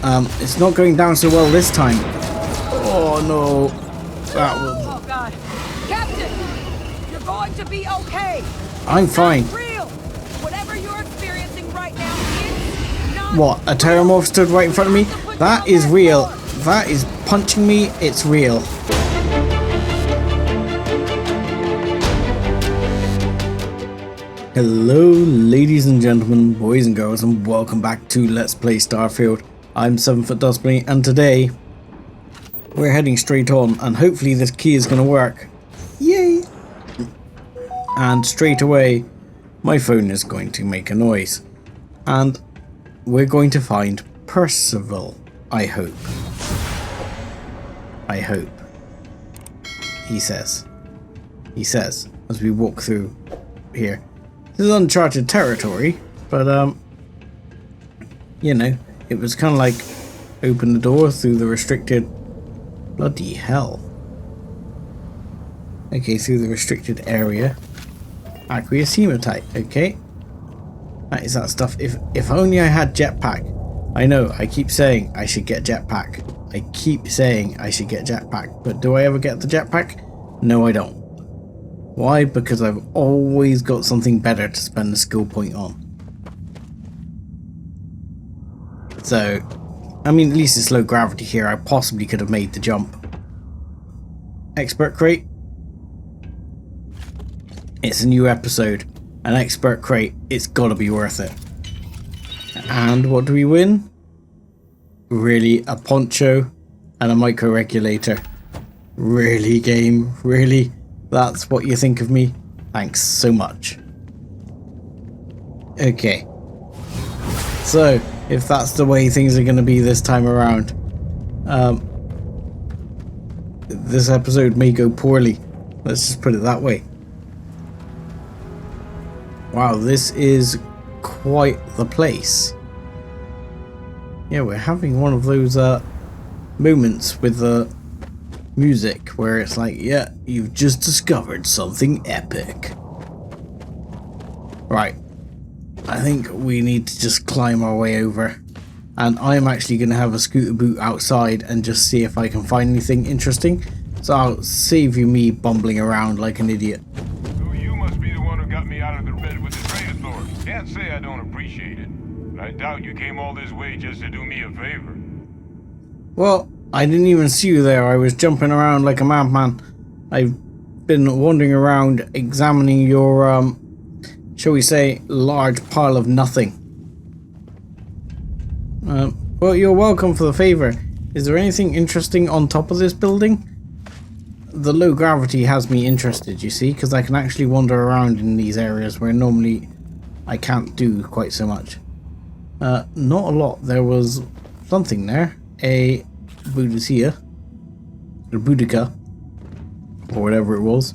It's not going down so well this time. Oh no. That was... Oh God. Captain, you're going to be okay. I'm fine. It's real. Whatever you're experiencing right now is not What? A pteramorph stood right in front of me? That is real. That is punching me. It's real. Hello, ladies and gentlemen, boys and girls, and welcome back to Let's Play Starfield. I'm 7foot Dustbly, and today we're heading straight on, and hopefully this key is going to work. Yay! And straight away, my phone is going to make a noise, and we're going to find Percival. I hope. I hope. He says. He says as we walk through here. This is uncharted territory, but you know, it was kind of like open the door through the restricted. Bloody hell. Okay, through the restricted area. Aqueous hematite. Okay, that is that stuff. If only I had jetpack. I know. I keep saying I should get jetpack. I keep saying I should get jetpack, but do I ever get the jetpack? No, I don't. Why? Because I've always got something better to spend the skill point on. So, I mean, at least it's low gravity here. I possibly could have made the jump. Expert crate. It's a new episode. An expert crate. It's gotta be worth it. And what do we win? Really? A poncho and a micro regulator. Really, game? Really? That's what you think of me? Thanks so much. Okay. So, if that's the way things are going to be this time around, this episode may go poorly. Let's just put it that way. Wow, this is quite the place. Yeah, we're having one of those moments with the music where it's like, yeah, you've just discovered something epic. Right, I think we need to just climb our way over, and I'm actually going to have a scooter boot outside and just see if I can find anything interesting, so I'll save you me bumbling around like an idiot. So you must be the one who got me out of the bed with the train authority. Can't say I don't appreciate it, but I doubt you came all this way just to do me a favor. Well, I didn't even see you there. I was jumping around like a madman. I've been wandering around examining your, shall we say, large pile of nothing. Well, you're welcome for the favor. Is there anything interesting on top of this building? The low gravity has me interested, you see, because I can actually wander around in these areas where normally I can't do quite so much. Not a lot. There was something there. A Boudica, or Boudica, or whatever it was,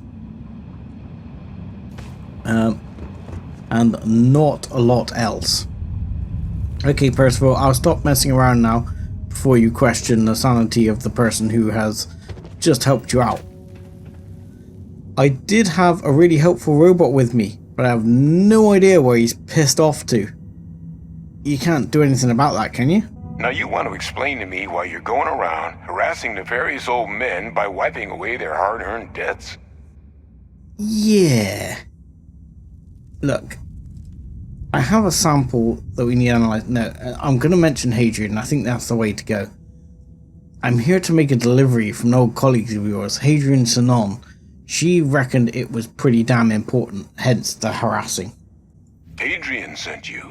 and not a lot else. Okay, Percival, I'll stop messing around now before you question the sanity of the person who has just helped you out. I did have a really helpful robot with me, but I have no idea where he's pissed off to. You can't do anything about that, can you? Now you want to explain to me why you're going around harassing the various old men by wiping away their hard-earned debts? Yeah. Look, I have a sample that we need to analyze. No, I'm going to mention Hadrian. I think that's the way to go. I'm here to make a delivery from an old colleague of yours, Hadrian Sanon. She reckoned it was pretty damn important, hence the harassing. Hadrian sent you.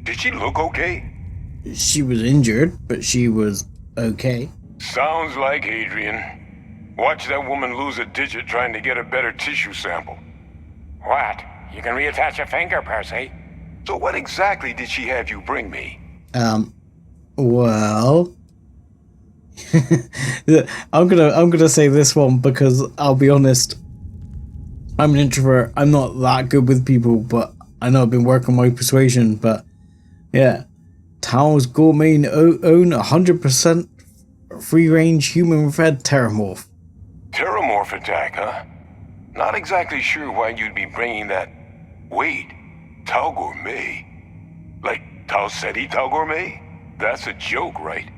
Did she look okay? She was injured, but she was okay. Sounds like Hadrian. Watch that woman lose a digit trying to get a better tissue sample. What? You can reattach a finger, Percy. So what exactly did she have you bring me? Well... I'm gonna say this one because I'll be honest, I'm an introvert. I'm not that good with people, but I know I've been working on my persuasion, but yeah. Tao's Gourmet own 100% free-range human-fed Terramorph. Terramorph attack, huh? Not exactly sure why you'd be bringing that... Wait, Tao Gourmet? Like Tau Ceti, Tau Gourmet? That's a joke, right?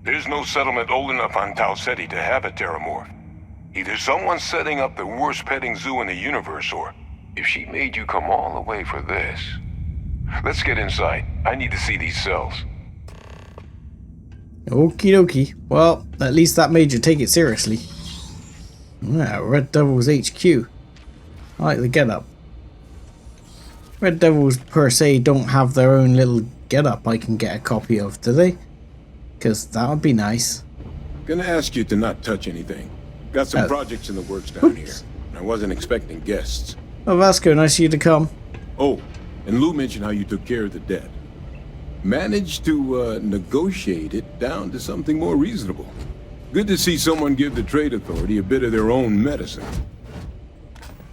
There's no settlement old enough on Tau Ceti to have a terramorph. Either someone's setting up the worst petting zoo in the universe, or if she made you come all the way for this. Let's get inside. I need to see these cells. Okie dokie. Well, at least that made you take it seriously. Yeah, Red Devil's HQ. I like the get-up. Red Devils per se don't have their own little get-up I can get a copy of, do they? Because that would be nice. Gonna ask you to not touch anything. Got some projects in the works down here. I wasn't expecting guests. Oh, Vasco, nice of you to come. Oh, and Lou mentioned how you took care of the debt. Managed to negotiate it down to something more reasonable. Good to see someone give the Trade Authority a bit of their own medicine.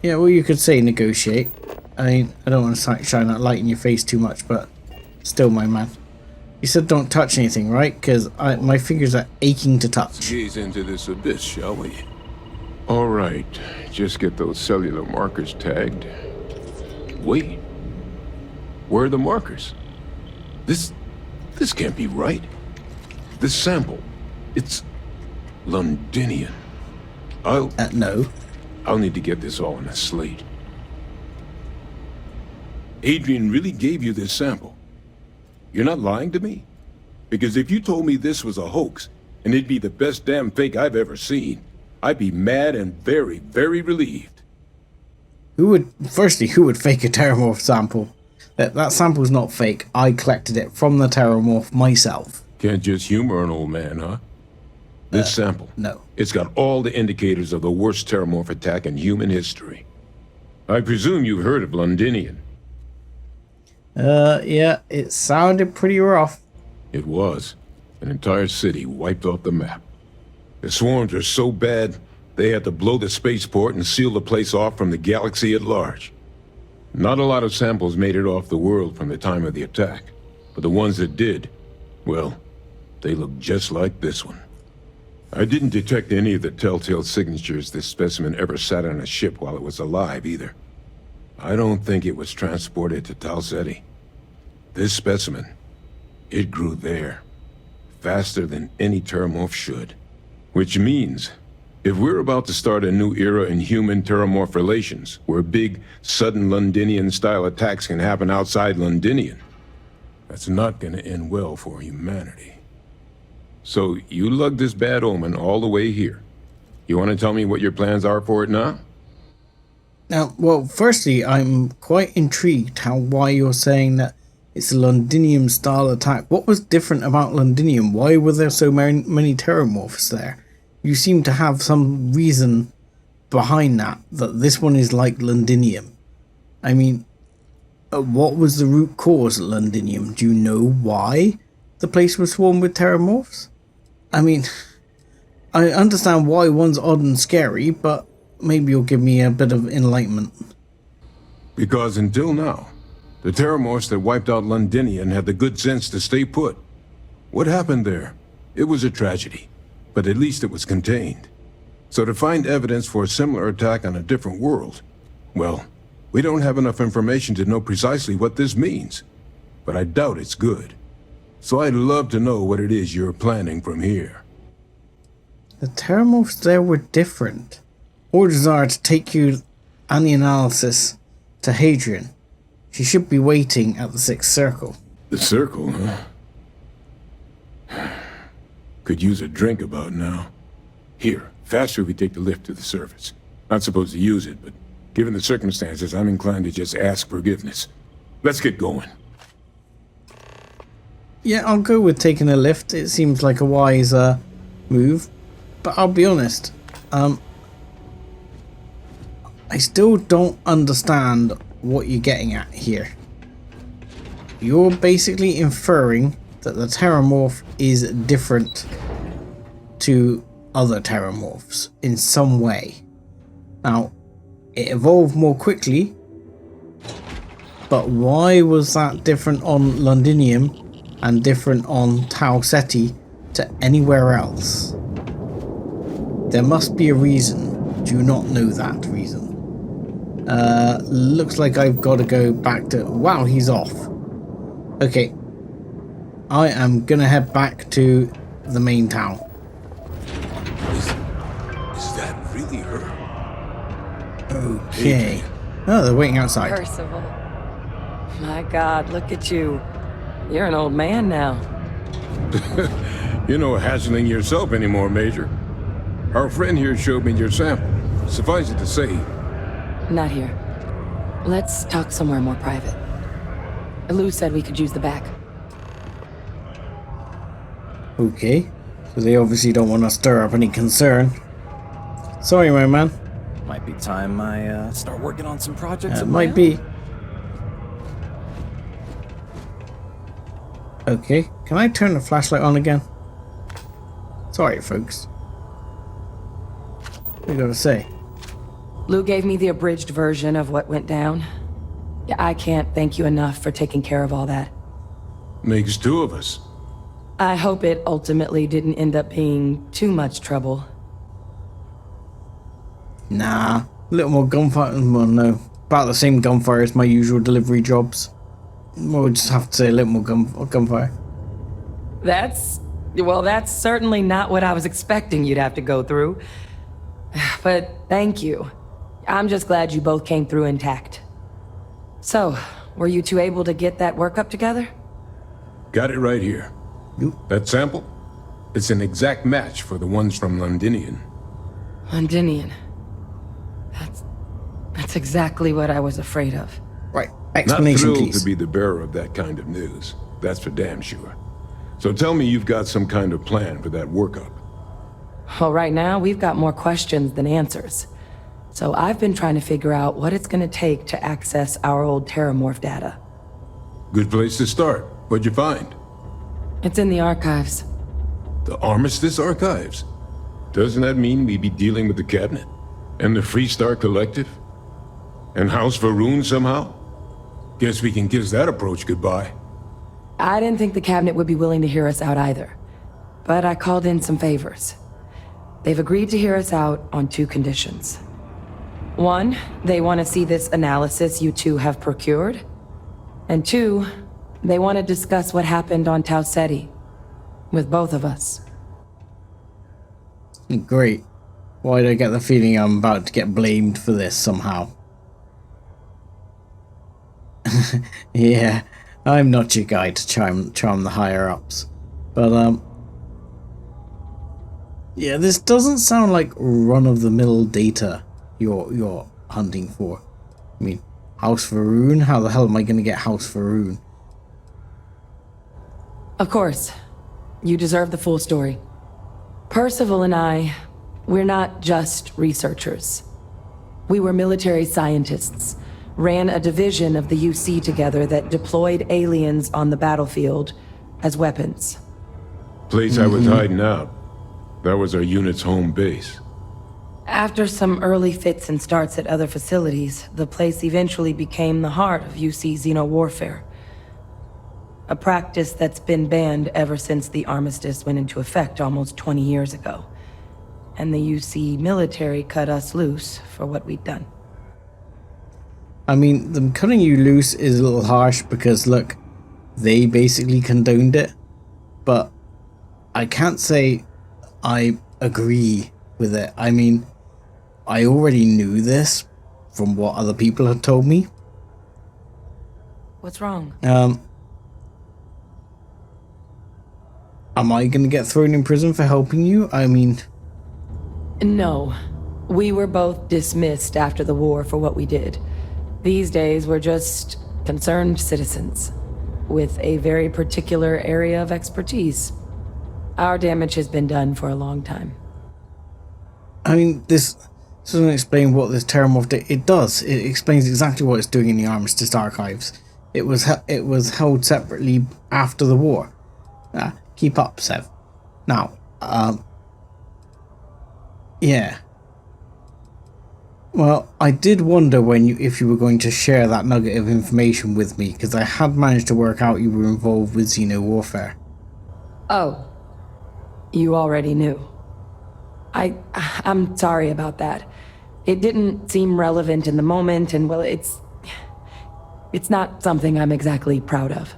Yeah, well, you could say negotiate. I mean, I don't want to shine that light in your face too much, but still, my man. You said don't touch anything, right? Because my fingers are aching to touch. Gaze into this abyss, shall we? All right, just get those cellular markers tagged. Wait, where are the markers? This can't be right. This sample, it's Londinian. No. I'll need to get this all in a slate. Adrian really gave you this sample. You're not lying to me? Because if you told me this was a hoax, and it'd be the best damn fake I've ever seen, I'd be mad and very, very relieved. Who would fake a terramorph sample? That sample's not fake. I collected it from the terramorph myself. Can't just humor an old man, huh? This sample. No. It's got all the indicators of the worst terramorph attack in human history. I presume you've heard of Londinian. Yeah, it sounded pretty rough. It was. An entire city wiped off the map. The swarms are so bad, they had to blow the spaceport and seal the place off from the galaxy at large. Not a lot of samples made it off the world from the time of the attack, but the ones that did, well, they look just like this one. I didn't detect any of the telltale signatures this specimen ever sat on a ship while it was alive, either. I don't think it was transported to Tau Ceti. This specimen, it grew there, faster than any terramorph should. Which means, if we're about to start a new era in human-terramorph relations, where big, sudden Londinian-style attacks can happen outside Londinian, that's not gonna end well for humanity. So, you lugged this bad omen all the way here. You want to tell me what your plans are for it now? Now, well, firstly, I'm quite intrigued why you're saying that it's a Londinium-style attack. What was different about Londinium? Why were there so many terramorphs there? You seem to have some reason behind that this one is like Londinium. I mean, what was the root cause of Londinium? Do you know why the place was swarmed with terramorphs? I mean, I understand why one's odd and scary, but maybe you'll give me a bit of enlightenment. Because until now, the terramorphs that wiped out Londinian had the good sense to stay put. What happened there? It was a tragedy, but at least it was contained. So to find evidence for a similar attack on a different world, well, we don't have enough information to know precisely what this means. But I doubt it's good. So I'd love to know what it is you're planning from here. The terramorphs there were different. Orders are to take you and the analysis to Hadrian. She should be waiting at the 6th circle. The circle, huh? Could use a drink about now. Here, faster if we take the lift to the surface. Not supposed to use it, but given the circumstances, I'm inclined to just ask forgiveness. Let's get going. Yeah, I'll go with taking a lift. It seems like a wise move. But I'll be honest, I still don't understand what you're getting at here. You're basically inferring that the terramorph is different to other terramorphs in some way. Now, it evolved more quickly, but why was that different on Londinium and different on Tau Ceti to anywhere else? There must be a reason. Do you not know that reason? Looks like I've got to go back to... Wow, he's off. Okay, I am gonna head back to the main town. Is that really her? Okay. Oh, they're waiting outside. Percival. My God, look at you. You're an old man now. You're no hassling yourself anymore, Major. Our friend here showed me your sample. Suffice it to say, Not here. Let's talk somewhere more private. Lou said we could use the back. Okay. So they obviously don't want to stir up any concern. Sorry, my man. Might be time I start working on some projects. It might be. Okay. Can I turn the flashlight on again? Sorry, folks. What you gotta say? Lou gave me the abridged version of what went down. Yeah, I can't thank you enough for taking care of all that. makes two of us. I hope it ultimately didn't end up being too much trouble. Nah. A little more gunfire. Well, no. About the same gunfire as my usual delivery jobs. We'll just have to say a little more gunfire. That's certainly not what I was expecting you'd have to go through. But thank you. I'm just glad you both came through intact. So, were you two able to get that workup together? Got it right here. That sample? It's an exact match for the ones from Londinian. Londinian. That's exactly what I was afraid of. Right. Not Explanation, thrilled please. to be the bearer of that kind of news. That's for damn sure. So tell me you've got some kind of plan for that workup. Well, right now, we've got more questions than answers. So I've been trying to figure out what it's gonna take to access our old Terramorph data. Good place to start. What'd you find? It's in the archives. The Armistice Archives? Doesn't that mean we'd be dealing with the Cabinet? And the Freestar Collective? And House Varun somehow? Guess we can kiss that approach goodbye. I didn't think the cabinet would be willing to hear us out either. But I called in some favors. They've agreed to hear us out on 2 conditions. 1, they want to see this analysis you two have procured. And 2, they want to discuss what happened on Tau Ceti. With both of us. Great. Why do I get the feeling I'm about to get blamed for this somehow? Yeah, I'm not your guy to charm the higher-ups. But, yeah, this doesn't sound like run-of-the-mill data you're hunting for. I mean, House Varun? How the hell am I going to get House Varun? Of course. You deserve the full story. Percival and I, we're not just researchers. We were military scientists, ran a division of the UC together that deployed aliens on the battlefield as weapons. Place I was hiding out. That was our unit's home base. After some early fits and starts at other facilities, the place eventually became the heart of UC xeno-warfare. A practice that's been banned ever since the armistice went into effect almost 20 years ago. And the UC military cut us loose for what we'd done. I mean, them cutting you loose is a little harsh because, look, they basically condoned it. But I can't say I agree with it. I mean, I already knew this from what other people had told me. What's wrong? Am I gonna get thrown in prison for helping you? I mean... No. We were both dismissed after the war for what we did. These days, we're just concerned citizens with a very particular area of expertise. Our damage has been done for a long time. I mean, this doesn't explain what this Terramorph did. It does. It explains exactly what it's doing in the Armistice archives. It was held separately after the war. Keep up, Sev. Now, yeah. Well, I did wonder if you were going to share that nugget of information with me, because I had managed to work out you were involved with xeno-warfare. Oh. You already knew. I'm sorry about that. It didn't seem relevant in the moment, and well, it's not something I'm exactly proud of.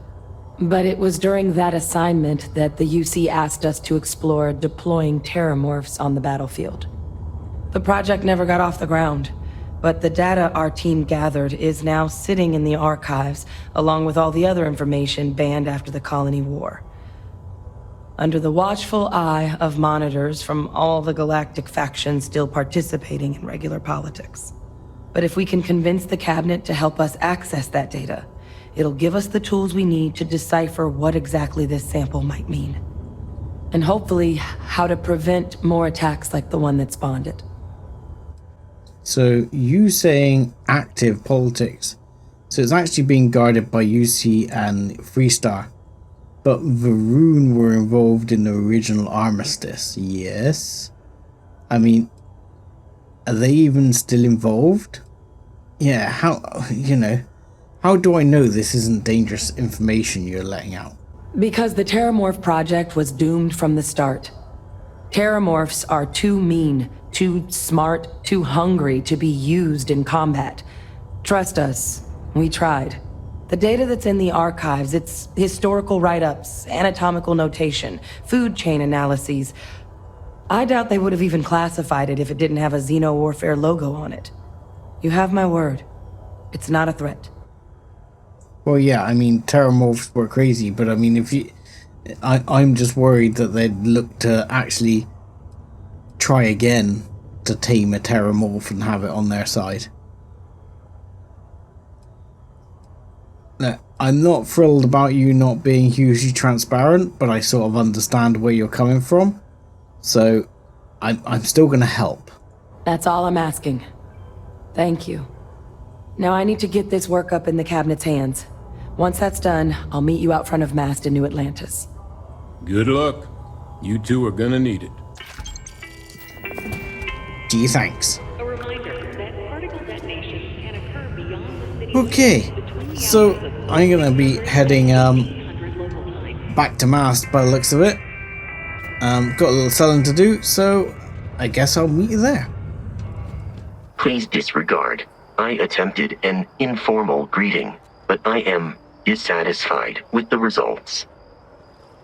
But it was during that assignment that the UC asked us to explore deploying terramorphs on the battlefield. The project never got off the ground, but the data our team gathered is now sitting in the archives, along with all the other information banned after the Colony War. Under the watchful eye of monitors from all the galactic factions still participating in regular politics. But if we can convince the cabinet to help us access that data, it'll give us the tools we need to decipher what exactly this sample might mean. And hopefully, how to prevent more attacks like the one that spawned it. So, you saying active politics. So it's actually being guarded by UC and Freestar. But Varun were involved in the original armistice, yes? I mean, are they even still involved? Yeah, how, how do I know this isn't dangerous information you're letting out? Because the Terramorph project was doomed from the start. Terramorphs are too mean, too smart, too hungry to be used in combat. Trust us, we tried. The data that's in the archives, it's historical write-ups, anatomical notation, food chain analyses. I doubt they would have even classified it if it didn't have a Xeno-Warfare logo on it. You have my word. It's not a threat. Well, yeah, I mean, Terramorphs were crazy, but I mean, if you... I'm just worried that they'd look to actually try again to tame a Terramorph and have it on their side. Now, I'm not thrilled about you not being hugely transparent, but I sort of understand where you're coming from. So, I'm still going to help. That's all I'm asking. Thank you. Now I need to get this work up in the cabinet's hands. Once that's done, I'll meet you out front of Mast in New Atlantis. Good luck. You two are gonna need it. Gee, thanks. A reminder that particle detonations can occur beyond the city. Okay, so I'm gonna be heading back to Mast by the looks of it. Got a little selling to do, so I guess I'll meet you there. Please disregard. I attempted an informal greeting, but I am dissatisfied with the results.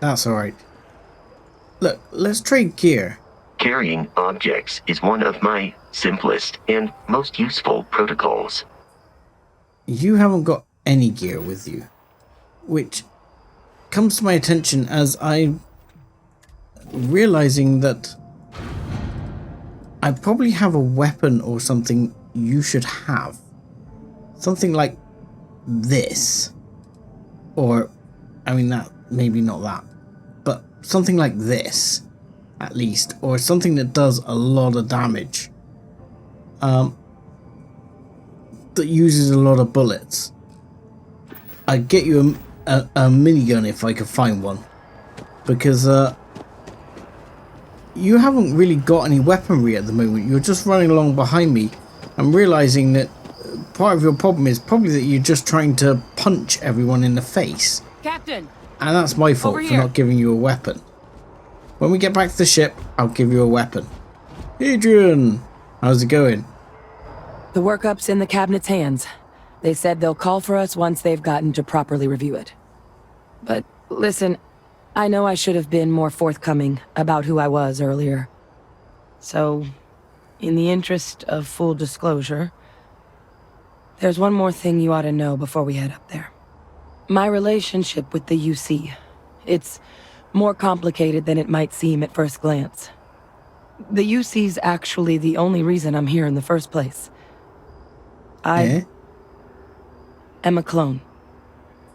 That's alright. Look, let's trade gear. Carrying objects is one of my simplest and most useful protocols. You haven't got any gear with you, which comes to my attention as I'm realizing that I probably have a weapon or something you should have. Something like this. Or, I mean, that maybe not that, but something like this, at least, or something that does a lot of damage. That uses a lot of bullets. I'd get you a minigun if I could find one, because you haven't really got any weaponry at the moment. You're just running along behind me. I'm realizing that part of your problem is probably that you're just trying to punch everyone in the face. Captain! And that's my fault for not giving you a weapon. When we get back to the ship, I'll give you a weapon. Adrian! How's it going? The workup's in the cabinet's hands. They said they'll call for us once they've gotten to properly review it. But listen, I know I should have been more forthcoming about who I was earlier. So, in the interest of full disclosure, there's one more thing you ought to know before we head up there. My relationship with the UC. It's more complicated than it might seem at first glance. The UC's actually the only reason I'm here in the first place. I am a clone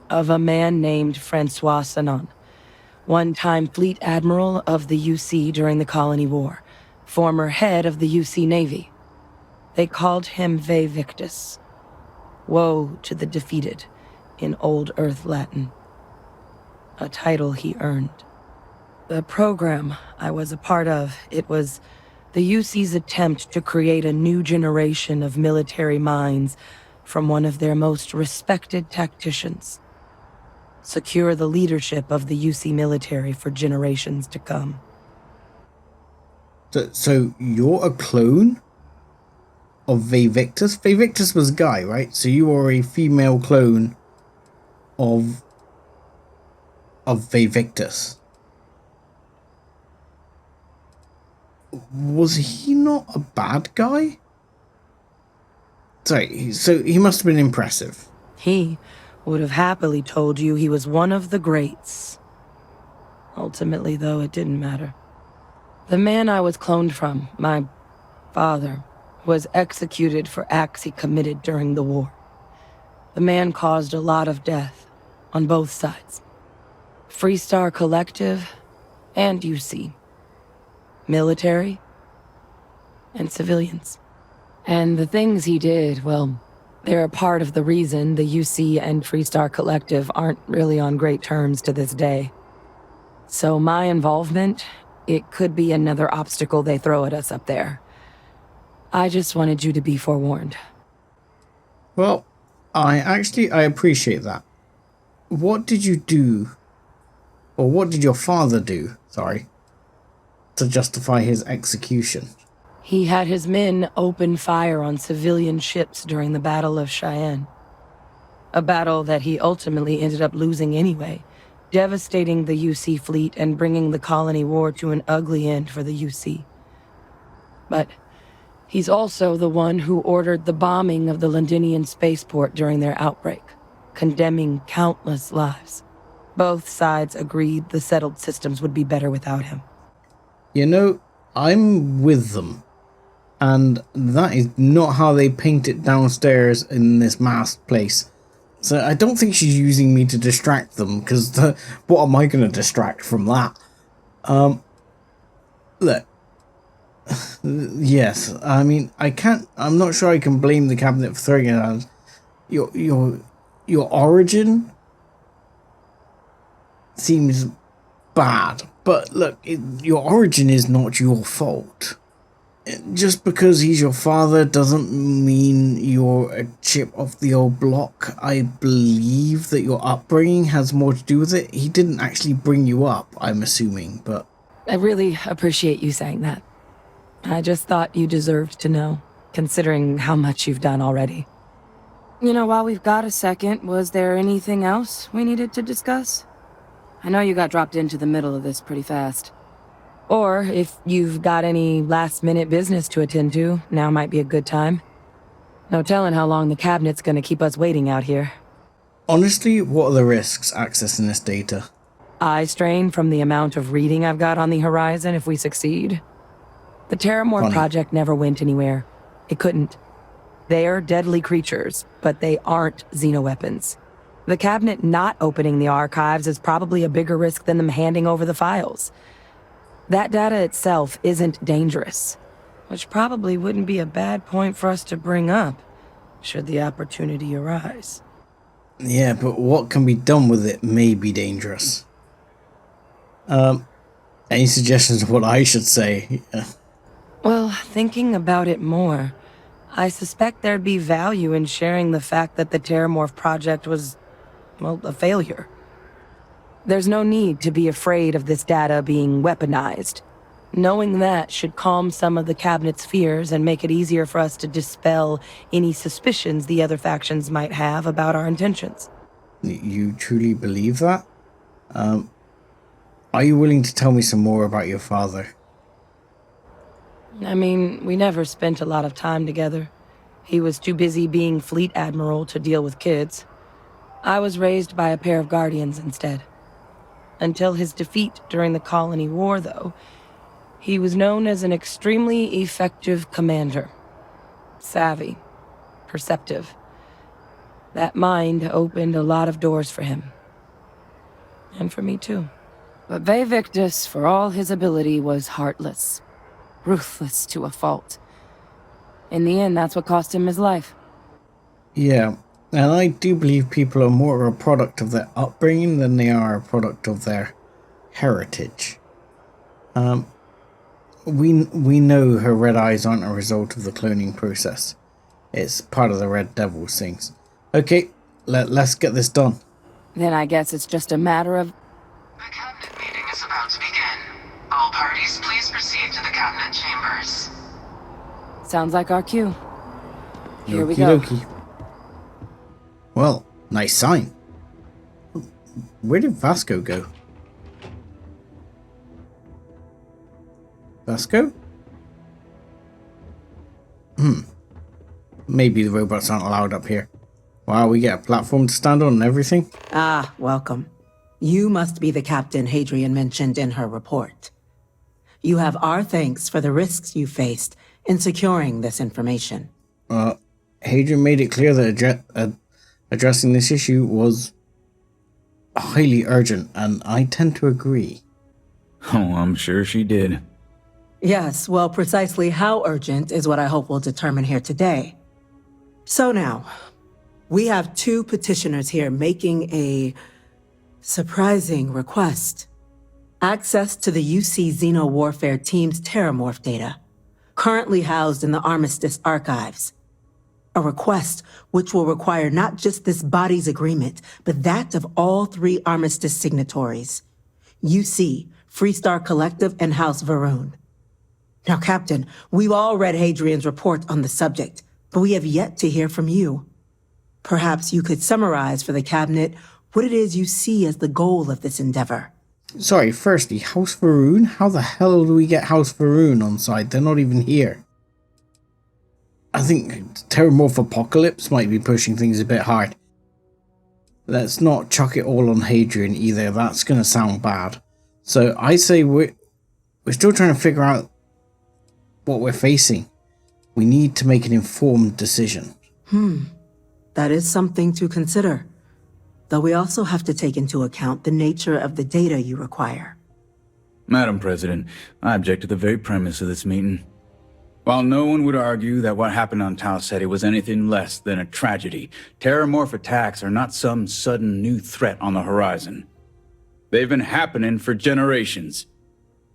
of a man named Francois Sanon, one-time fleet admiral of the UC during the Colony War, former head of the UC Navy. They called him Ve Victus. Woe to the defeated, in Old Earth Latin. A title he earned. The program I was a part of, it was the UC's attempt to create a new generation of military minds from one of their most respected tacticians. Secure the leadership of the UC military for generations to come. So you're a clone of Ve Victus? Ve Victus was a guy, right? So you are a female clone of of Vivictus. Was he not a bad guy? Sorry, so he must have been impressive. He would have happily told you he was one of the greats. Ultimately, though, it didn't matter. The man I was cloned from, my father, was executed for acts he committed during the war. The man caused a lot of death, on both sides. Freestar Collective and UC. Military and civilians. And the things he did, well, they're a part of the reason the UC and Freestar Collective aren't really on great terms to this day. So my involvement, it could be another obstacle they throw at us up there. I just wanted you to be forewarned. Well, I appreciate that. What did you do, or what did your father do, to justify his execution? He had his men open fire on civilian ships during the Battle of Cheyenne. A battle that he ultimately ended up losing anyway, devastating the UC fleet and bringing the colony war to an ugly end for the UC. But he's also the one who ordered the bombing of the Londinian spaceport during their outbreak, condemning countless lives. Both sides agreed the settled systems would be better without him. You know, I'm with them. And that is not how they paint it downstairs in this masked place. So I don't think she's using me to distract them, because what am I going to distract from that? Look. Yes, I mean, I'm not sure I can blame the cabinet for throwing it out. Your origin seems bad, but look, your origin is not your fault. Just because he's your father doesn't mean you're a chip off the old block. I believe that your upbringing has more to do with it. He didn't actually bring you up, I'm assuming, but... I really appreciate you saying that. I just thought you deserved to know, considering how much you've done already. You know, while we've got a second, was there anything else we needed to discuss? I know you got dropped into the middle of this pretty fast. Or, if you've got any last-minute business to attend to, now might be a good time. No telling how long the cabinet's gonna keep us waiting out here. Honestly, what are the risks accessing this data? Eye strain from the amount of reading I've got on the horizon if we succeed. The Terramorph project never went anywhere. It couldn't. They're deadly creatures, but they aren't xenoweapons. The cabinet not opening the archives is probably a bigger risk than them handing over the files. That data itself isn't dangerous, which probably wouldn't be a bad point for us to bring up, should the opportunity arise. Yeah, but what can be done with it may be dangerous. Any suggestions of what I should say? Well, thinking about it more, I suspect there'd be value in sharing the fact that the Terramorph project was, well, a failure. There's no need to be afraid of this data being weaponized. Knowing that should calm some of the cabinet's fears and make it easier for us to dispel any suspicions the other factions might have about our intentions. You truly believe that? Are you willing to tell me some more about your father? I mean, we never spent a lot of time together. He was too busy being Fleet Admiral to deal with kids. I was raised by a pair of guardians instead. Until his defeat during the Colony War, though, he was known as an extremely effective commander. Savvy. Perceptive. That mind opened a lot of doors for him. And for me, too. But Vivictus, for all his ability, was heartless. Ruthless to a fault. In the end, that's what cost him his life. Yeah, and I do believe people are more a product of their upbringing than they are a product of their heritage. We know her red eyes aren't a result of the cloning process. It's part of the Red Devil's things. Okay, let's get this done. Then I guess it's just a matter of... The cabinet meeting is about to begin. All parties, please proceed to the cabinet chambers. Sounds like our cue. Here we go. Okie dokie. Well, nice sign. Where did Vasco go? Let's go. Maybe the robots aren't allowed up here. Wow, we get a platform to stand on and everything. Ah, welcome. You must be the captain Hadrian mentioned in her report. You have our thanks for the risks you faced in securing this information. Hadrian made it clear that addressing this issue was highly urgent, and I tend to agree. Oh, I'm sure she did. Yes, well, precisely how urgent is what I hope we'll determine here today. So now, we have two petitioners here making a surprising request. Access to the UC Xeno Warfare Team's Terramorph data, currently housed in the Armistice archives. A request which will require not just this body's agreement, but that of all three Armistice signatories. UC, Freestar Collective, and House Varun. Now, Captain, we've all read Hadrian's report on the subject, but we have yet to hear from you. Perhaps you could summarize for the Cabinet what it is you see as the goal of this endeavor. Sorry, firstly, House Varun? How the hell do we get House Varun on side? They're not even here. I think Terramorph Apocalypse might be pushing things a bit hard. Let's not chuck it all on Hadrian either, that's going to sound bad. So I say we're still trying to figure out what we're facing. We need to make an informed decision. That is something to consider. Though we also have to take into account the nature of the data you require. Madam President, I object to the very premise of this meeting. While no one would argue that what happened on Tau Ceti was anything less than a tragedy, Terramorph attacks are not some sudden new threat on the horizon. They've been happening for generations.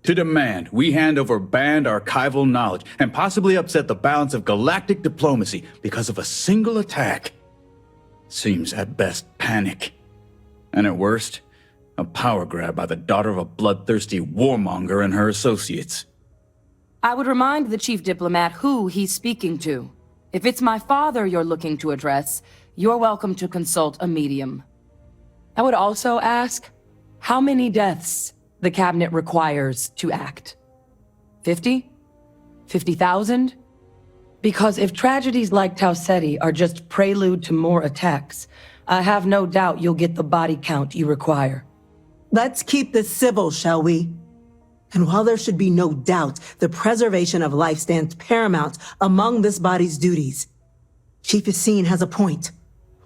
To demand we hand over banned archival knowledge and possibly upset the balance of galactic diplomacy because of a single attack seems at best panic, and at worst, a power grab by the daughter of a bloodthirsty warmonger and her associates. I would remind the chief diplomat who he's speaking to. If it's my father you're looking to address, you're welcome to consult a medium. I would also ask how many deaths the Cabinet requires to act. 50? 50,000? Because if tragedies like Tau Ceti are just prelude to more attacks, I have no doubt you'll get the body count you require. Let's keep this civil, shall we? And while there should be no doubt the preservation of life stands paramount among this body's duties, Chief Yassine has a point.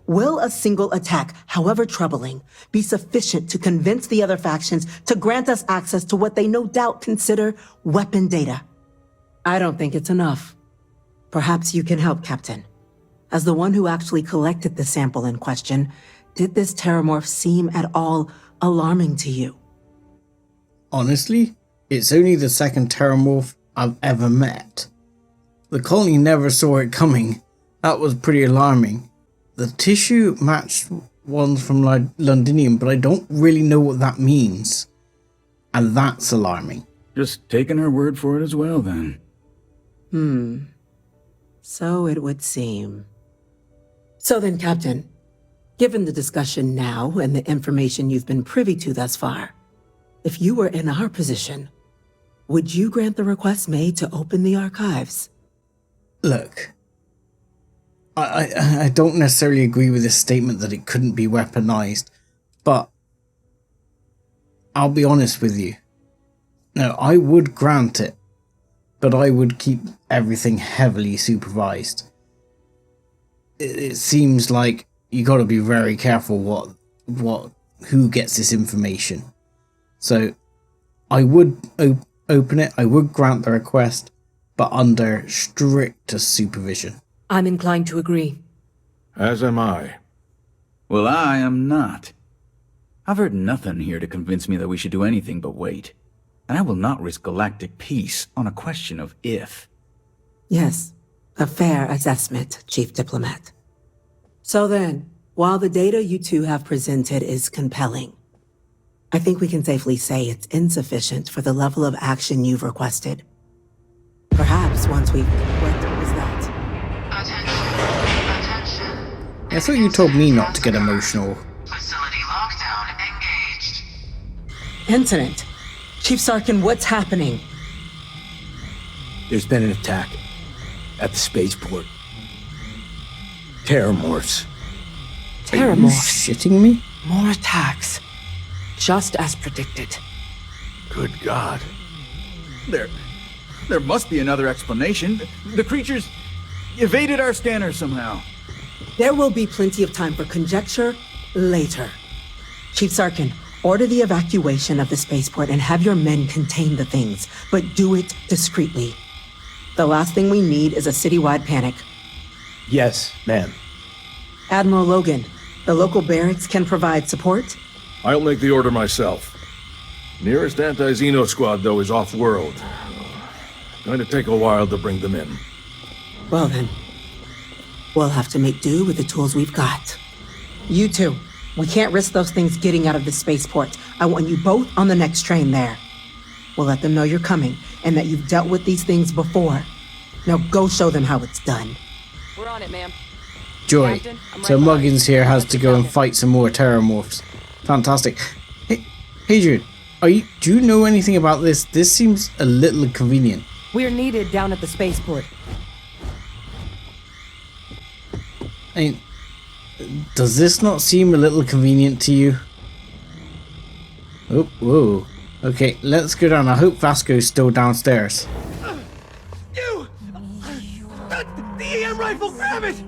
Will a single attack, however troubling, be sufficient to convince the other factions to grant us access to what they no doubt consider weapon data? I don't think it's enough. Perhaps you can help, Captain. As the one who actually collected the sample in question, did this Terramorph seem at all alarming to you? Honestly, it's only the second Terramorph I've ever met. The colony never saw it coming. That was pretty alarming. The tissue matched ones from Londinium, but I don't really know what that means. And that's alarming. Just taking her word for it as well, then. So it would seem. So then, Captain, given the discussion now and the information you've been privy to thus far, if you were in our position, would you grant the request made to open the archives? Look, I don't necessarily agree with this statement that it couldn't be weaponized, but I'll be honest with you. No, I would grant it, but I would keep everything heavily supervised. It seems like you got to be very careful who gets this information. So I would open it, I would grant the request, but under strictest supervision. I'm inclined to agree. As am I. Well, I am not. I've heard nothing here to convince me that we should do anything but wait. And I will not risk galactic peace on a question of if. Yes, a fair assessment, Chief Diplomat. So then, while the data you two have presented is compelling, I think we can safely say it's insufficient for the level of action you've requested. Perhaps once we've... What was that? Attention. I thought you told me not to get emotional. Facility lockdown engaged. Incident. Chief Sarkin, what's happening? There's been an attack at the spaceport. Terramorphs. Are you Terramorphs. shitting me? More attacks. Just as predicted. Good God. There must be another explanation. The creatures evaded our scanner somehow. There will be plenty of time for conjecture later. Chief Sarkin, order the evacuation of the spaceport and have your men contain the things, but do it discreetly. The last thing we need is a citywide panic. Yes, ma'am. Admiral Logan, the local barracks can provide support? I'll make the order myself. Nearest anti-Xeno squad, though, is off-world. Going to take a while to bring them in. Well then, we'll have to make do with the tools we've got. You two, we can't risk those things getting out of the spaceport. I want you both on the next train there. We'll let them know you're coming and that you've dealt with these things before. Now go show them how it's done. We're on it, ma'am. Joy. Captain, I'm So right behind Muggins you. here has Let's to get go and going. fight some more Terramorphs. Fantastic. Hey, Hadrian, do you know anything about this? This seems a little inconvenient. We're needed down at the spaceport. I mean, does this not seem a little convenient to you? Oh, whoa. Okay, let's go down. I hope Vasco's still downstairs. The EM rifle, grab it!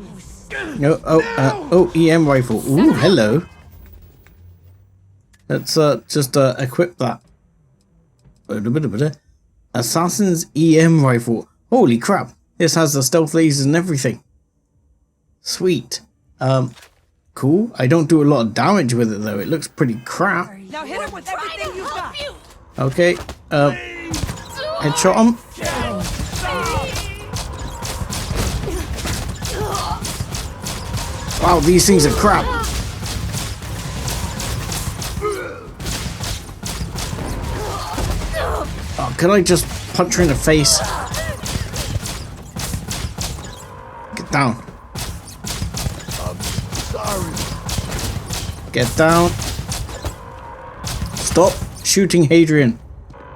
No, oh, EM rifle. Ooh, hello. Let's just equip that. Assassin's EM rifle. Holy crap! This has the stealth lasers and everything. Sweet. Cool. I don't do a lot of damage with it though. It looks pretty crap. Now hit him with everything you've got. Okay. Headshot him. Wow, these things are crap. Oh, can I just punch her in the face? Get down. Get down. Stop shooting Hadrian.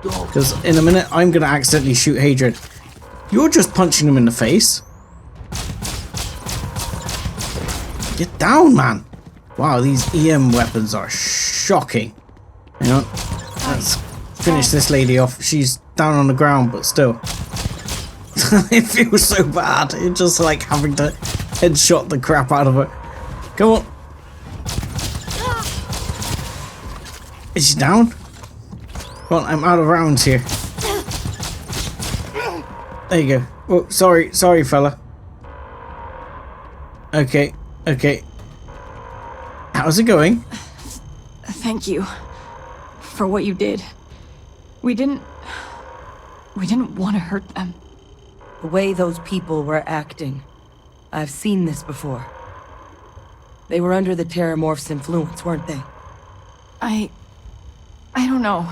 Because in a minute, I'm going to accidentally shoot Hadrian. You're just punching him in the face. Get down, man. Wow, these EM weapons are shocking. Hang on. Let's finish this lady off. She's down on the ground, but still. It feels so bad. It's just like having to headshot the crap out of her. Come on. Is she down? Come on, I'm out of rounds here. There you go. Oh, sorry, fella. Okay. How's it going? Thank you for what you did. We didn't want to hurt them. The way those people were acting. I've seen this before. They were under the Terramorph's influence, weren't they? I don't know.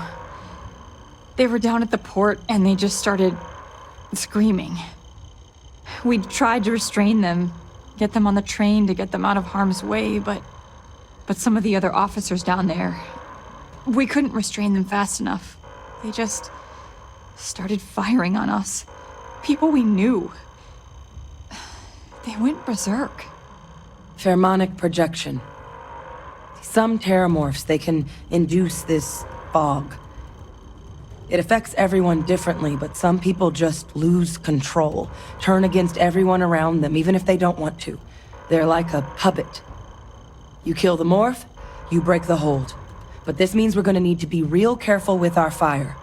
They were down at the port and they just started screaming. We tried to restrain them, get them on the train to get them out of harm's way, but some of the other officers down there, we couldn't restrain them fast enough. They just started firing on us. People we knew. They went berserk. Pheromonic projection. Some Terramorphs, they can induce this fog. It affects everyone differently, but some people just lose control, turn against everyone around them, even if they don't want to. They're like a puppet. You kill the morph, you break the hold. But this means we're gonna need to be real careful with our fire,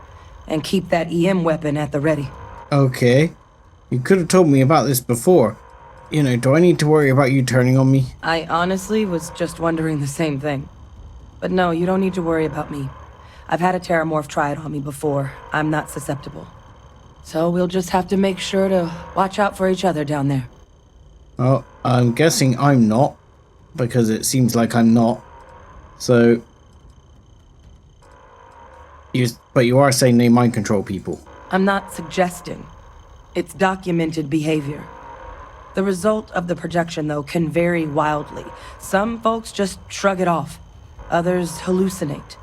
and keep that EM weapon at the ready. Okay. You could have told me about this before. You know, do I need to worry about you turning on me? I honestly was just wondering the same thing. But no, you don't need to worry about me. I've had a Terramorph try it on me before. I'm not susceptible. So we'll just have to make sure to watch out for each other down there. Well, I'm guessing I'm not, because it seems like I'm not. So... But you are saying they mind control people. I'm not suggesting. It's documented behavior. The result of the projection, though, can vary wildly. Some folks just shrug it off. Others hallucinate.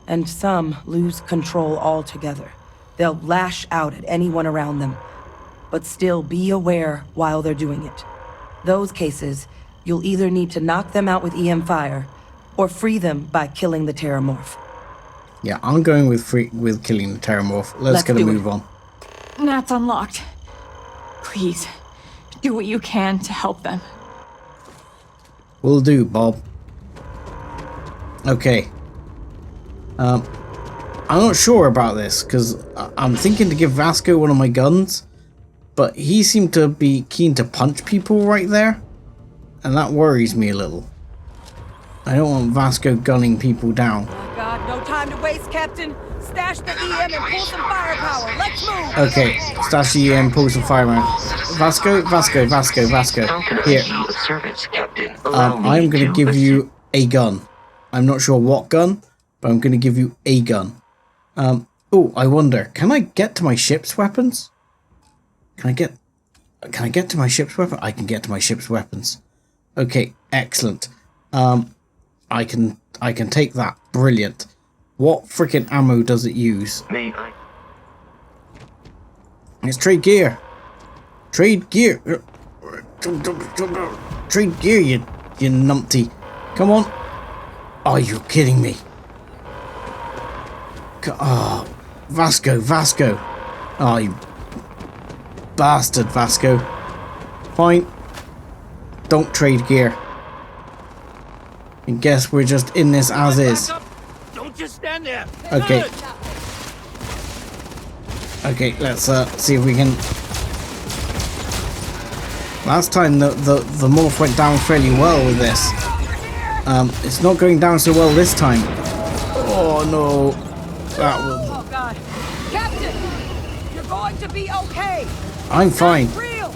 And some lose control altogether. They'll lash out at anyone around them, but still be aware while they're doing it. Those cases, you'll either need to knock them out with EM fire, or free them by killing the Terramorph. Yeah, I'm going with killing the Terramorph. Let's get a move on. That's unlocked. Please, do what you can to help them. Will do, Bob. Okay. I'm not sure about this, because I'm thinking to give Vasco one of my guns, but he seemed to be keen to punch people right there, and that worries me a little. I don't want Vasco gunning people down. Oh God, no time to waste, Captain. Stash the EM and pull some firepower. Let's move. Okay, stash the EM, pull some firepower. Vasco. Here. I'm going to give you a gun. I'm not sure what gun, but I'm going to give you a gun. Oh, I wonder, can I get to my ship's weapons? Can I get to my ship's weapon? I can get to my ship's weapons. Okay, excellent. I can take that. Brilliant. What freaking ammo does it use? May I? It's trade gear. Trade gear. Trade gear, you numpty. Come on. Are you kidding me? Oh, Vasco. Oh, you bastard, Vasco. Fine. Don't trade gear. And guess we're just in this as is. Don't just stand there. Okay. Okay, let's see if we can. Last time the morph went down fairly well with this. It's not going down so well this time. Oh no. That was... Oh God. Captain, you're going to be okay. I'm fine. It's real.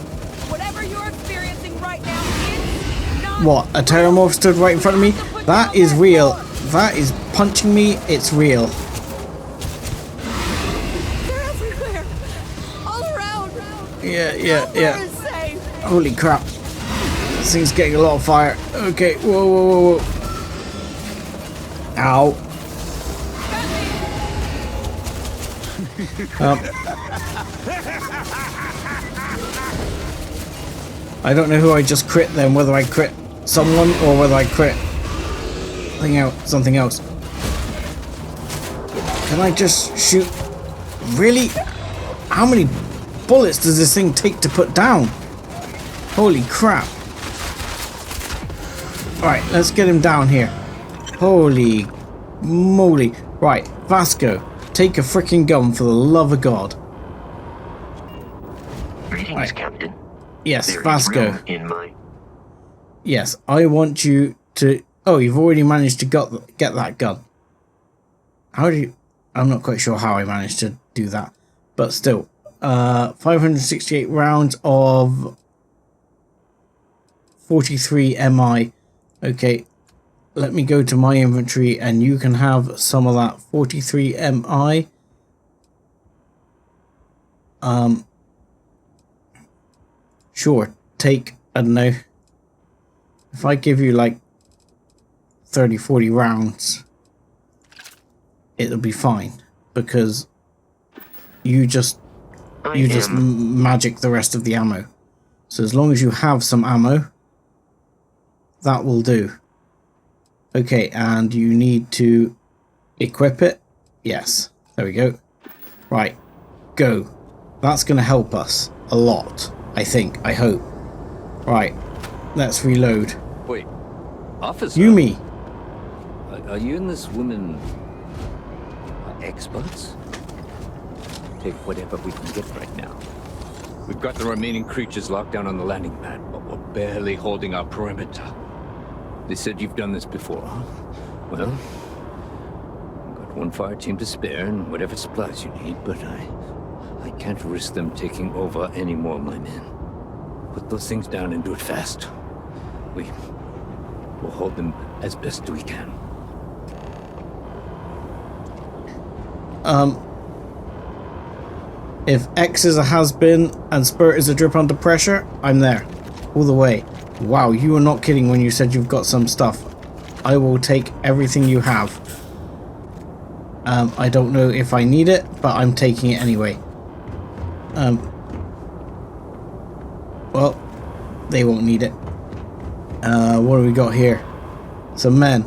Whatever you're experiencing right now is not What? A Terramorph stood right in front of me? That is real. That is punching me. It's real. They're everywhere. All around. Yeah. Nowhere is safe. Holy crap. This thing's getting a lot of fire. Okay. Whoa. Ow. I don't know who I just crit then, whether I crit someone or whether I crit something else. Can I just shoot? Really? How many bullets does this thing take to put down? Holy crap. Alright, let's get him down here. Holy moly. Right, Vasco, take a freaking gun for the love of God. Greetings, right. Captain. Yes, There is Vasco. room in my... Yes, I want you to... Oh, you've already managed to get that gun. How do you... I'm not quite sure how I managed to do that. But still. 568 rounds of 43 MI. Okay. Let me go to my inventory and you can have some of that 43 MI. Sure. Take, I don't know. If I give you like 30-40 rounds, it'll be fine because you just magic the rest of the ammo. So as long as you have some ammo, that will do. Okay, and you need to equip it. Yes, there we go. Right, go. That's going to help us a lot, I think, I hope. Right, let's reload. Wait, officer? Yumi. Are you and this woman experts? Take whatever we can get right now. We've got the remaining creatures locked down on the landing pad, but we're barely holding our perimeter. They said you've done this before, huh? Well, I've got one fire team to spare and whatever supplies you need, but I can't risk them taking over any more of my men. Put those things down and do it fast. We'll hold them as best we can. If X is a has-been and Spirit is a drip under pressure, I'm there. All the way. Wow, you were not kidding when you said you've got some stuff. I will take everything you have. I don't know if I need it, but I'm taking it anyway. Well, they won't need it. What do we got here? Some men.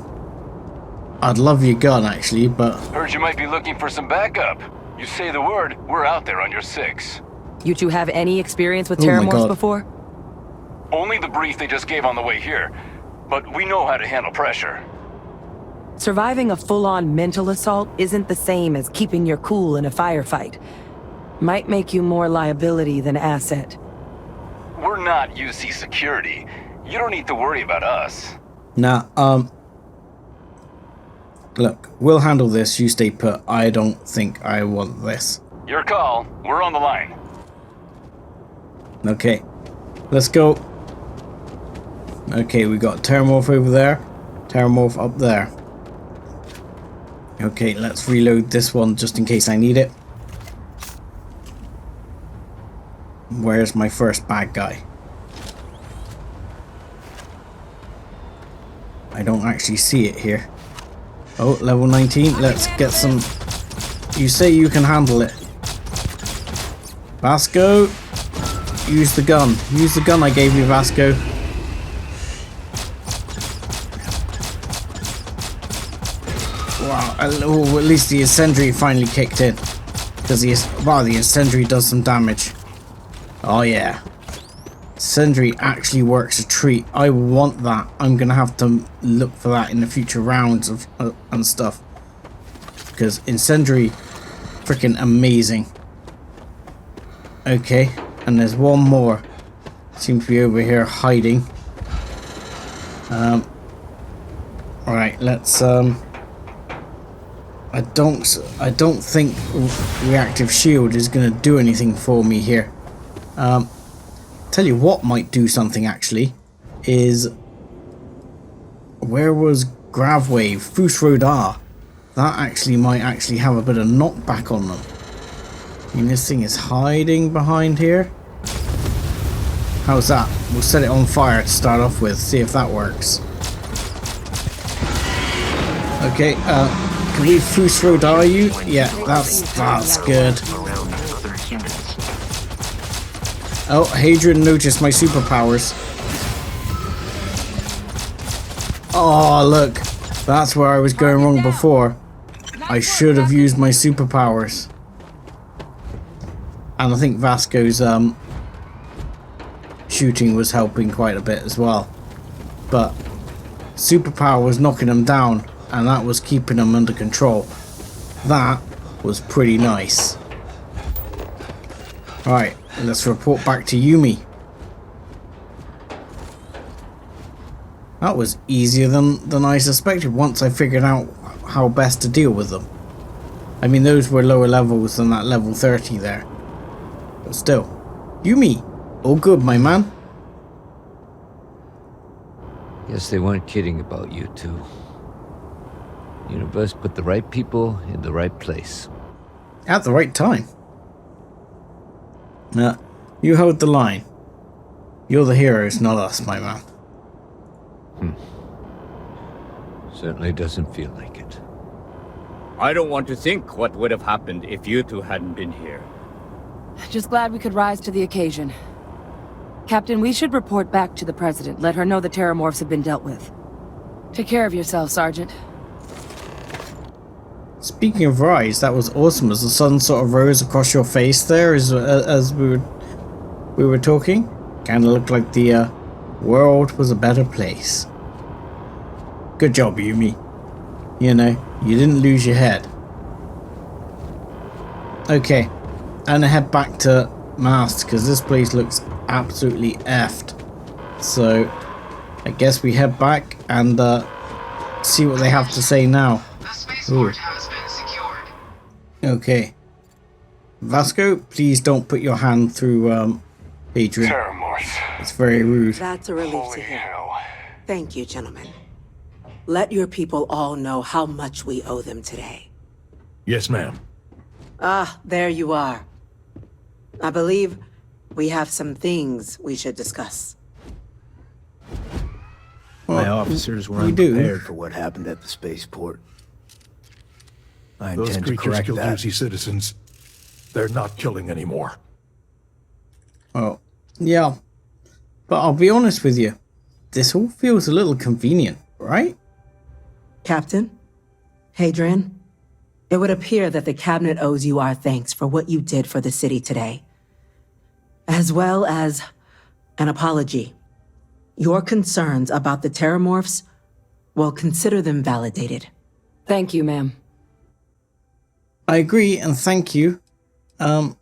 I'd love your gun, actually, but... Heard you might be looking for some backup. You say the word, we're out there on your 6. You two have any experience with terramorphs before? Only the brief they just gave on the way here. But we know how to handle pressure. Surviving a full-on mental assault isn't the same as keeping your cool in a firefight. Might make you more liability than asset. We're not UC security. You don't need to worry about us. Nah, look, we'll handle this. You stay put. I don't think I want this. Your call. We're on the line. Okay, let's go. Okay, we got Terramorph over there. Terramorph up there. Okay, let's reload this one just in case I need it. Where's my first bad guy? I don't actually see it here. Oh, level 19. Let's get some... You say you can handle it. Vasco, use the gun. Use the gun I gave you, Vasco. Wow, at least the incendiary finally kicked in. Because the incendiary does some damage. Oh yeah. Incendiary actually works a treat. I want that. I'm gonna have to look for that in the future rounds of and stuff. Because incendiary, freaking amazing. Okay, and there's one more. Seems to be over here hiding. Alright, let's I don't think reactive shield is gonna do anything for me here. Tell you what might do something actually is, where was Gravwave? Fus Rodar. That actually might actually have a bit of knockback on them. I mean, this thing is hiding behind here. How's that? We'll set it on fire to start off with, see if that works. Okay, can we Fus Rodar you? Yeah, that's good. Oh, Hadrian noticed my superpowers. Oh, look. That's where I was going wrong before. I should have used my superpowers. And I think Vasco's shooting was helping quite a bit as well. But superpower was knocking them down, and that was keeping them under control. That was pretty nice. Alright. Let's report back to Yumi. That was easier than I suspected once I figured out how best to deal with them. I mean, those were lower levels than that level 30 there. But still. Yumi! All good, my man. Guess they weren't kidding about you two. Universe put the right people in the right place. At the right time. You hold the line. You're the heroes, not us, my man. Certainly doesn't feel like it. I don't want to think what would have happened if you two hadn't been here. Just glad we could rise to the occasion. Captain, we should report back to the President. Let her know the terramorphs have been dealt with. Take care of yourself, Sergeant. Speaking of rise, that was awesome as the sun sort of rose across your face there as we were talking. Kind of looked like the world was a better place. Good job, Yumi. You know, you didn't lose your head. Okay, and I head back to Mast because this place looks absolutely effed. So, I guess we head back and see what they have to say now. Ooh. Okay. Vasco, please don't put your hand through Adrian. It's very rude. That's a relief to hear. Thank you, gentlemen. Let your people all know how much we owe them today. Yes, ma'am. Ah, there you are. I believe we have some things we should discuss. My officers were unprepared for what happened at the spaceport. I intend to correct that. Those creatures kill Lucy citizens. They're not killing anymore. Oh, yeah. But I'll be honest with you. This all feels a little convenient, right? Captain? Hadrian? It would appear that the Cabinet owes you our thanks for what you did for the city today. As well as an apology. Your concerns about the Terramorphs, well, consider them validated. Thank you, ma'am. I agree, and thank you. I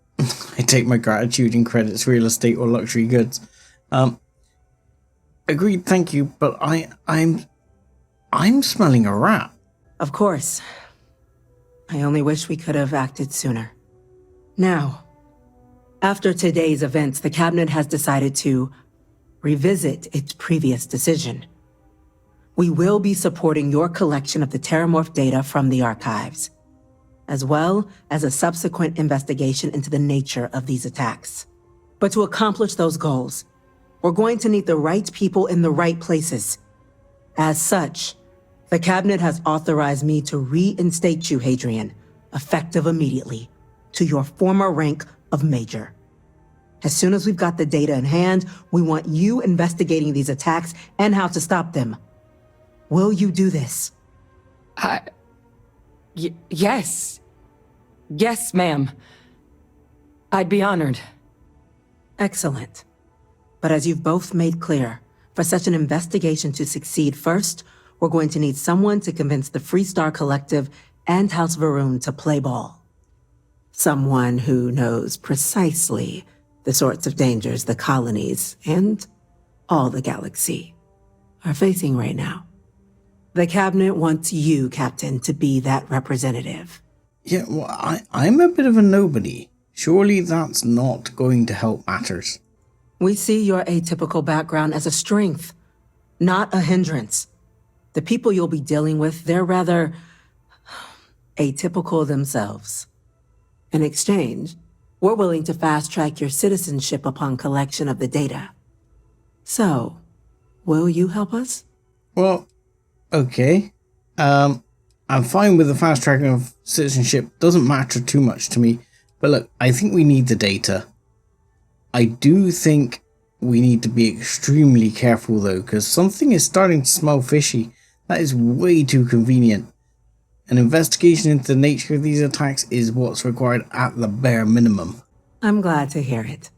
take my gratitude in credits, real estate, or luxury goods. Agreed, thank you, but I'm smelling a rat. Of course. I only wish we could have acted sooner. Now, after today's events, the Cabinet has decided to revisit its previous decision. We will be supporting your collection of the Terramorph data from the archives, as well as a subsequent investigation into the nature of these attacks. But to accomplish those goals, we're going to need the right people in the right places. As such, the Cabinet has authorized me to reinstate you, Hadrian, effective immediately, to your former rank of Major. As soon as we've got the data in hand, we want you investigating these attacks and how to stop them. Will you do this? Yes. Yes, ma'am. I'd be honored. Excellent. But as you've both made clear, for such an investigation to succeed, first, we're going to need someone to convince the Freestar Collective and House Varun to play ball. Someone who knows precisely the sorts of dangers the colonies and all the galaxy are facing right now. The Cabinet wants you, Captain, to be that representative. Yeah, well, I'm a bit of a nobody. Surely that's not going to help matters. We see your atypical background as a strength, not a hindrance. The people you'll be dealing with, they're rather atypical themselves. In exchange, we're willing to fast-track your citizenship upon collection of the data. So, will you help us? Well, okay. I'm fine with the fast-tracking of citizenship. Doesn't matter too much to me. But look, I think we need the data. I do think we need to be extremely careful though, because something is starting to smell fishy. That is way too convenient. An investigation into the nature of these attacks is what's required at the bare minimum. I'm glad to hear it.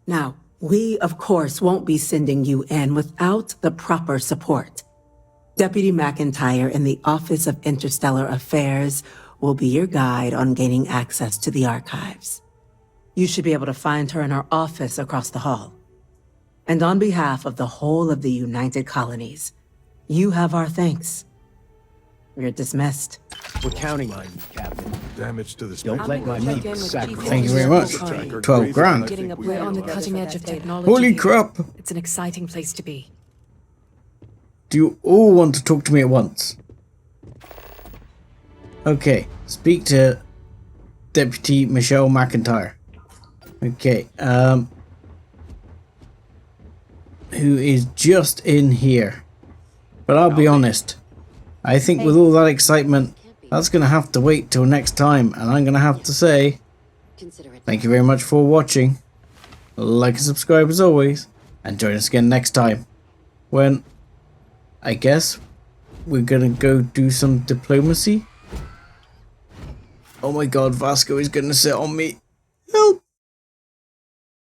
Now, we, of course, won't be sending you in without the proper support. Deputy McIntyre in the Office of Interstellar Affairs will be your guide on gaining access to the archives. You should be able to find her in her office across the hall. And on behalf of the whole of the United Colonies, you have our thanks. You're dismissed. We're counting on you, Captain. Damage to the Don't let my meat sacrifice. Thank you very much. 12 grand. We're on the cutting edge of technology. Holy crap! It's an exciting place to be. Do you all want to talk to me at once? Okay, speak to Deputy Michelle McIntyre. Okay, who is just in here. But I'll be honest, I think with all that excitement, that's going to have to wait till next time, and I'm going to have to say, thank you very much for watching. Like and subscribe as always, and join us again next time, when, I guess, we're going to go do some diplomacy. Oh my god, Vasco is going to sit on me. Help!